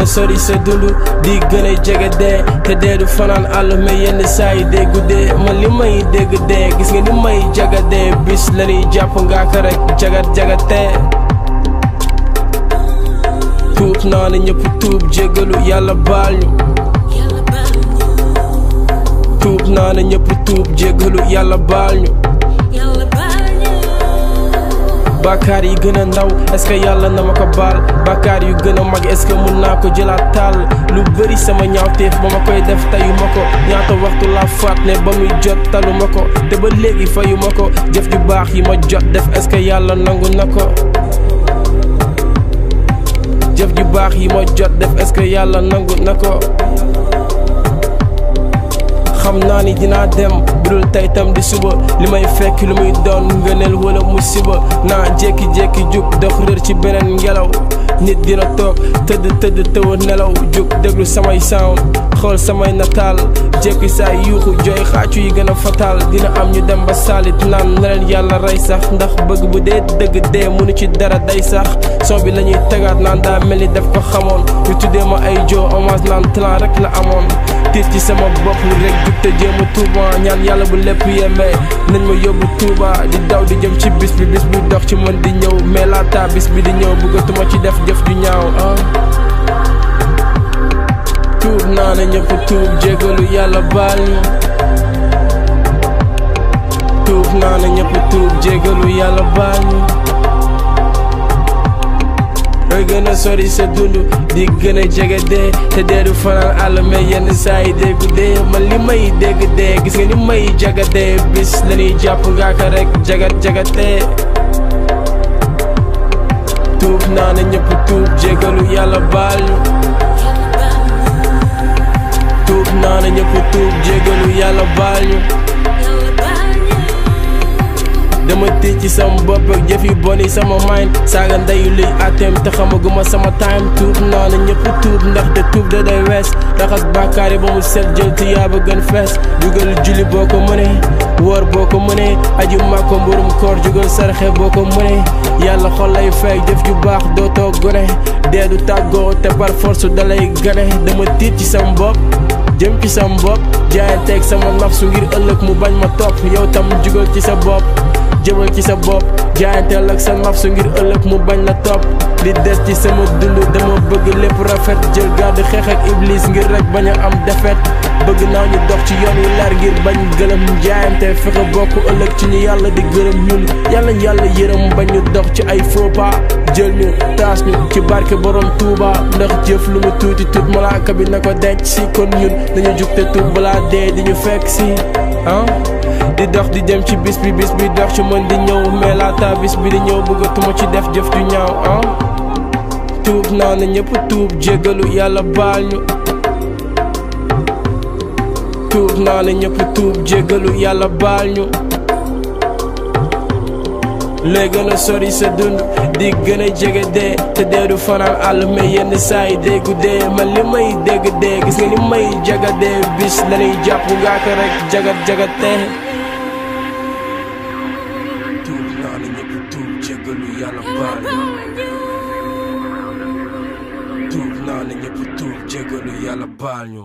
a sori sa dund di gën a jege dee te dee du fanaan àll mais yenn saa yi dee guddee man li may dégg dee gis nga ni may jagadee bis la ñuy jàpp ngaa ko rek jagatee tuub naa ne ñëpp tuub jéggalu yàlla baal ñu tuub naa ne ñëpp tuub jéggalu yàlla baal ñu bàkkaar yi gën a ndaw est-ce que yàlla na ma ko baal bàkkaar yu gën a mag est-ce que mun naa ko jëlaat taal lu bëri sama ñaawteef ba ma koy def tayu ma ko ñaata waxtu laa faat ne ba muy jot talu ma ko te ba léegi fayu ma ko jëf ju baax yi ma jot def est-ce que yàlla nangu na ko jëf ju baax yi ma jot def est-ce que yàlla nangu na ko xam naa ni dinaa dem budul tey tam di suba li may fekk lu muy doon ngëneel wala musiba naa jékki-jékki jug dox rër ci beneen ngelaw nit dina toog tëdd tëwa nelaw jug déglu samay sound xool samay nataal jékki saay yuuxu jooy xaacu yi gën a fatal dina am ñu dem ba saalit naan na leen yàlla rey sax ndax bëgg bu dee dëgg dee mënu ci dara day sax son bi la ñuy tegaat naan daa mel ni def ko xamoon ñu tuddee ma ay joo hommage naan talent rek la amoon tiit ci sama bopp rek jug te jéem a tuuba ñaan yàlla bu lépp yemee nañ ma yóbbu Tuuba di daw di jëm ci bis bi dox ci mën di ñëw mais laata bis bi di ñëw bëggatuma ci def jëf ju ñaaw tuub naa ne ñëpp tuub jéggalu yàlla baal ñu tuub naa ne ñëpp tuub jéggalu yàlla baal ñu looy gën a sori sa dund di gën a jege dee te dee du fanaan àll mais yenn saa yi dee guddee man li may dégg dee gis nga ni may jagadee bis la ñuy jàpp ngaa ko rek jagatee tuub naa ne ñëpp tuub jéggalu yàlla baal ñu tuub naa ne ñëpp tuub jéggalu yàlla baal ñu dama tiit ci sama bopp ak jëf yu bon yi sama mind saaga ndeyu liy atem te xamaguma sama time tuub naa ne ñëpp tuub ndax te tuub da day wees raxas bàkkaar yi ba mu set jël ti yaa ba gën fees jugal julli boo ko mënee woor boo ko mënee aju màkko mburum koor jugal sarxe boo ko mënee yàlla xol lay fay jëf ju baax dootoo gone dee du tàggoo te par force da lay gane dama tiit ci sama bopp jëm ci sama bopp jaayanteeg sama nafsu ngir ëllëg mu bañ ma topp yow tam jugal ci sa bopp jëmal ci sa bopp jaayanteel ak sa nafsu ngir ëllëg mu bañ la topp li des ci sama dund dama bëgg lépp rafet jël gàddu xeex ak iblis ngir rek bañ a am defet bëgg naa ñu dox ci yoon yu leer ngir bañ gëlëm jaayante fexe bokk ëllëg ci ñu yàlla di gërëm ñun yàlla yërëm bañ ñu dox ci ay faux pas jël ñu taas ñu ci barke borom Tuuba ndax jëf lu mu tuuti tuut malaaka bi na ko denc si kon ñun dañu jug te tuub balaa dee di ñu fekk si di dox di jëm ci bis bi dox ci mën di ñëw mais laata bis bi di ñëw bëggatuma ci def jëf ju ñaaw tuub naa ne ñëpp tuub jéggalu yàlla baal ñu tuub naa ne ñëpp tuub jéggalu yàlla baal ñu looy gën a sori sa dund di gën a jege dee te dee du fanaan àll mais yenn saa yi dee guddee man li may dégg dee gis nga ni may jagadee bis la ñuy jàpp ngaa ko rek jagatee tuub naa ne ñëpp tuub jéggalu yàlla baal ñu tuub naa ne ñëpp tuub jéggalu yàlla baal ñu